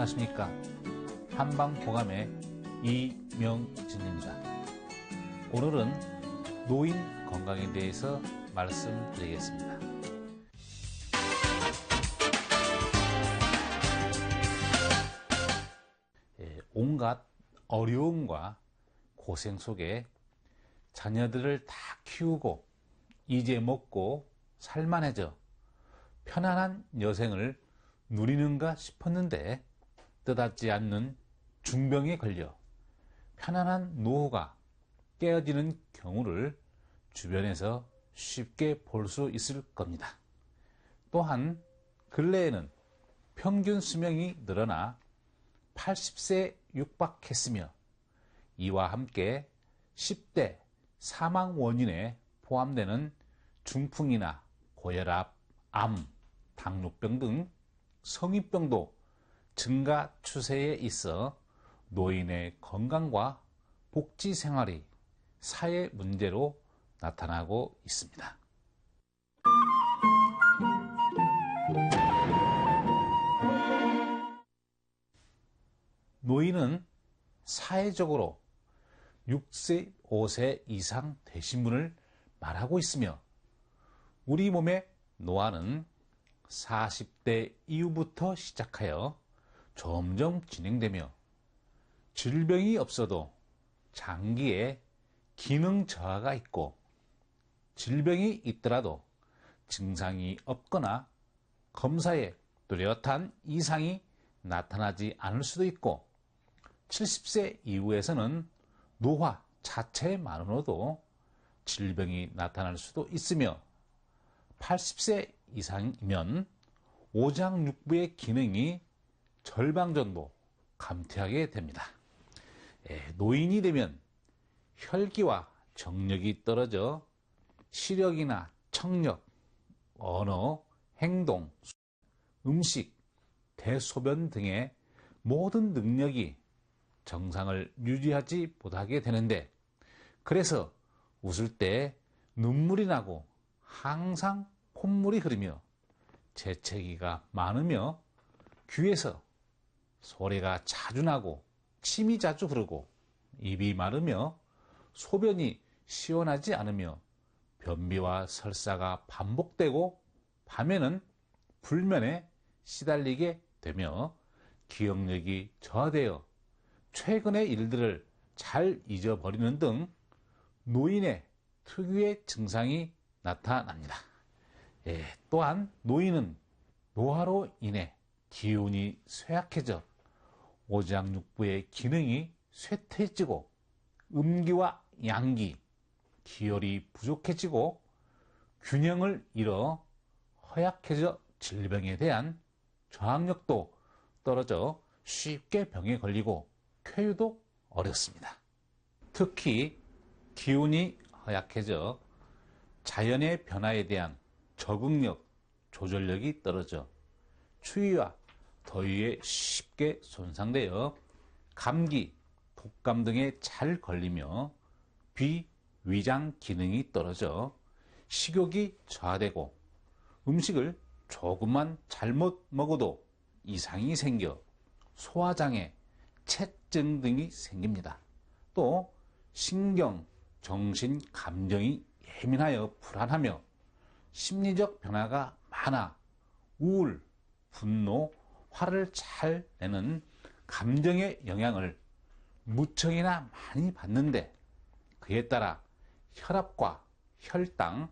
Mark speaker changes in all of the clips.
Speaker 1: 안녕하십니까. 한방호감의 이명진입니다. 오늘은 노인 건강에 대해서 말씀드리겠습니다. 온갖 어려움과 고생 속에 자녀들을 다 키우고 이제 먹고 살만해져 편안한 여생을 누리는가 싶었는데 뜻하지 않는 중병에 걸려 편안한 노후가 깨어지는 경우를 주변에서 쉽게 볼 수 있을 겁니다. 또한 근래에는 평균 수명이 늘어나 80세 육박했으며 이와 함께 10대 사망 원인에 포함되는 중풍이나 고혈압, 암, 당뇨병 등 성인병도 증가 추세에 있어 노인의 건강과 복지 생활이 사회 문제로 나타나고 있습니다. 노인은 사회적으로 65세 이상 되신 분을 말하고 있으며 우리 몸의 노화는 40대 이후부터 시작하여 점점 진행되며 질병이 없어도 장기에 기능 저하가 있고 질병이 있더라도 증상이 없거나 검사에 뚜렷한 이상이 나타나지 않을 수도 있고 70세 이후에서는 노화 자체만으로도 질병이 나타날 수도 있으며 80세 이상이면 오장육부의 기능이 절반 정도 감퇴하게 됩니다. 노인이 되면 혈기와 정력이 떨어져 시력이나 청력, 언어, 행동, 음식, 대소변 등의 모든 능력이 정상을 유지하지 못하게 되는데 그래서 웃을 때 눈물이 나고 항상 콧물이 흐르며 재채기가 많으며 귀에서 소리가 자주 나고 침이 자주 흐르고 입이 마르며 소변이 시원하지 않으며 변비와 설사가 반복되고 밤에는 불면에 시달리게 되며 기억력이 저하되어 최근의 일들을 잘 잊어버리는 등 노인의 특유의 증상이 나타납니다. 또한 노인은 노화로 인해 기운이 쇠약해져 오장육부의 기능이 쇠퇴해지고 음기와 양기, 기혈이 부족해지고 균형을 잃어 허약해져 질병에 대한 저항력도 떨어져 쉽게 병에 걸리고 쾌유도 어렵습니다. 특히 기운이 허약해져 자연의 변화에 대한 적응력, 조절력이 떨어져 추위와 더위에 쉽게 손상되어 감기, 독감 등에 잘 걸리며 비, 위장 기능이 떨어져 식욕이 저하되고 음식을 조금만 잘못 먹어도 이상이 생겨 소화장애, 체증 등이 생깁니다. 또 신경, 정신, 감정이 예민하여 불안하며 심리적 변화가 많아 우울, 분노, 화를 잘 내는 감정의 영향을 무척이나 많이 받는데 그에 따라 혈압과 혈당,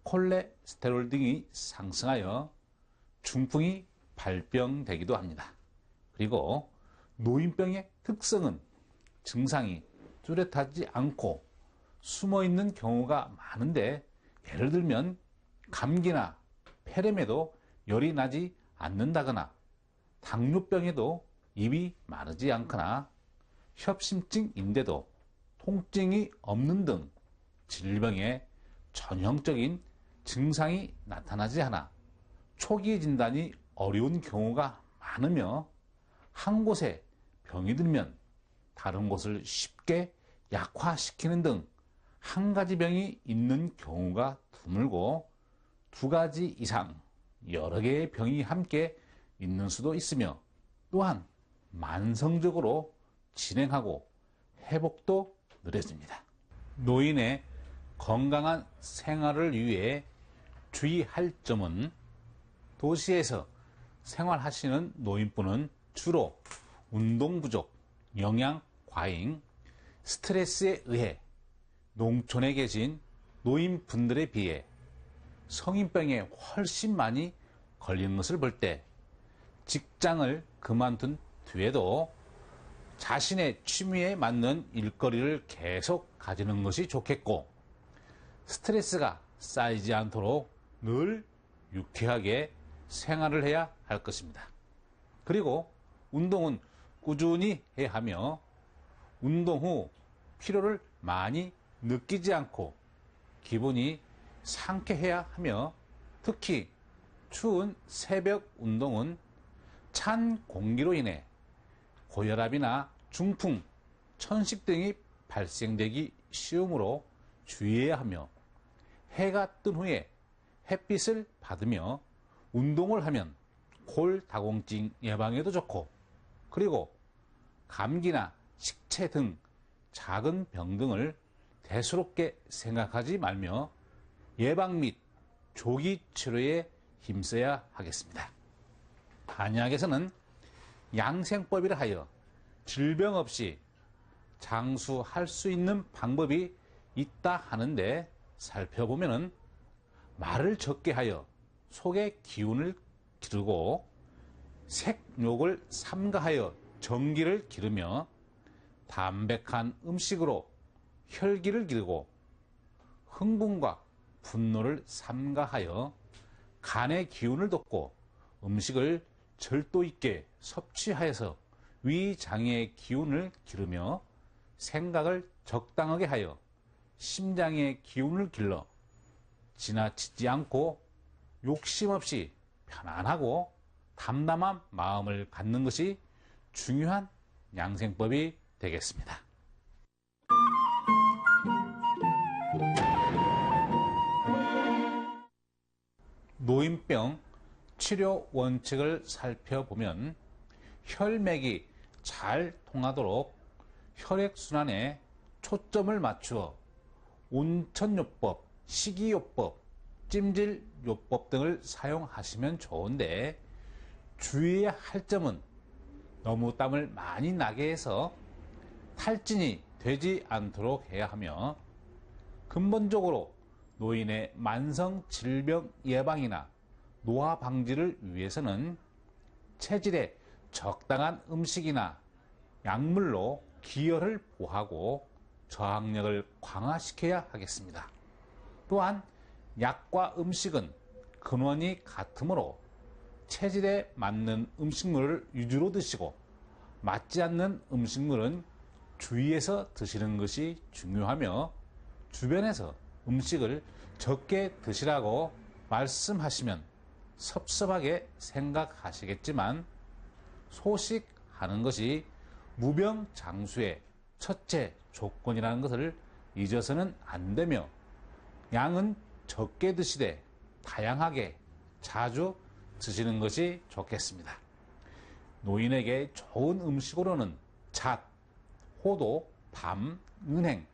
Speaker 1: 콜레스테롤 등이 상승하여 중풍이 발병되기도 합니다. 그리고 노인병의 특성은 증상이 뚜렷하지 않고 숨어있는 경우가 많은데 예를 들면 감기나 폐렴에도 열이 나지 않는다거나 당뇨병에도 입이 마르지 않거나 협심증인데도 통증이 없는 등 질병의 전형적인 증상이 나타나지 않아 초기 진단이 어려운 경우가 많으며 한 곳에 병이 들면 다른 곳을 쉽게 약화시키는 등 한 가지 병이 있는 경우가 드물고 두 가지 이상 여러 개의 병이 함께 있는 수도 있으며 또한 만성적으로 진행하고 회복도 느려집니다. 노인의 건강한 생활을 위해 주의할 점은 도시에서 생활하시는 노인분은 주로 운동 부족, 영양 과잉, 스트레스에 의해 농촌에 계신 노인분들에 비해 성인병에 훨씬 많이 걸리는 것을 볼 때 직장을 그만둔 뒤에도 자신의 취미에 맞는 일거리를 계속 가지는 것이 좋겠고, 스트레스가 쌓이지 않도록 늘 유쾌하게 생활을 해야 할 것입니다. 그리고 운동은 꾸준히 해야 하며, 운동 후 피로를 많이 느끼지 않고 기분이 상쾌해야 하며, 특히 추운 새벽 운동은 찬 공기로 인해 고혈압이나 중풍, 천식 등이 발생되기 쉬우므로 주의해야 하며, 해가 뜬 후에 햇빛을 받으며 운동을 하면 골다공증 예방에도 좋고, 그리고 감기나 식체 등 작은 병 등을 대수롭게 생각하지 말며 예방 및 조기 치료에 힘써야 하겠습니다. 한의학에서는 양생법이라 하여 질병 없이 장수할 수 있는 방법이 있다 하는데, 살펴보면은 말을 적게 하여 속의 기운을 기르고, 색욕을 삼가하여 정기를 기르며, 담백한 음식으로 혈기를 기르고, 흥분과 분노를 삼가하여 간의 기운을 돋고, 음식을 절도 있게 섭취하여서 위장의 기운을 기르며, 생각을 적당하게 하여 심장의 기운을 길러 지나치지 않고 욕심 없이 편안하고 담담한 마음을 갖는 것이 중요한 양생법이 되겠습니다. 노인병 치료 원칙을 살펴보면, 혈맥이 잘 통하도록 혈액순환에 초점을 맞추어 온천요법, 식이요법, 찜질요법 등을 사용하시면 좋은데, 주의해야 할 점은 너무 땀을 많이 나게 해서 탈진이 되지 않도록 해야 하며, 근본적으로 노인의 만성 질병 예방이나 노화 방지를 위해서는 체질에 적당한 음식이나 약물로 기혈을 보하고 저항력을 강화시켜야 하겠습니다. 또한 약과 음식은 근원이 같으므로 체질에 맞는 음식물을 위주로 드시고, 맞지 않는 음식물은 주의해서 드시는 것이 중요하며, 주변에서 음식을 적게 드시라고 말씀하시면 섭섭하게 생각하시겠지만, 소식하는 것이 무병장수의 첫째 조건이라는 것을 잊어서는 안 되며, 양은 적게 드시되 다양하게 자주 드시는 것이 좋겠습니다. 노인에게 좋은 음식으로는 잣, 호도, 밤, 은행,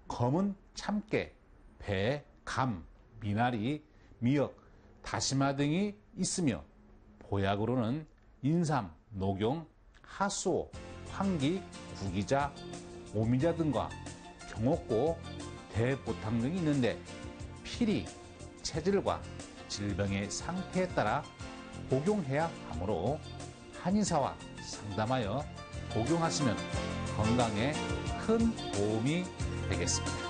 Speaker 1: 검은 참깨, 배, 감, 미나리, 미역, 다시마 등이 있으며, 보약으로는 인삼, 녹용, 하수오, 황기, 구기자, 오미자 등과 경옥고, 대보탕 등이 있는데, 필히 체질과 질병의 상태에 따라 복용해야 하므로 한의사와 상담하여 복용하시면 건강에 큰 도움이 되겠습니다.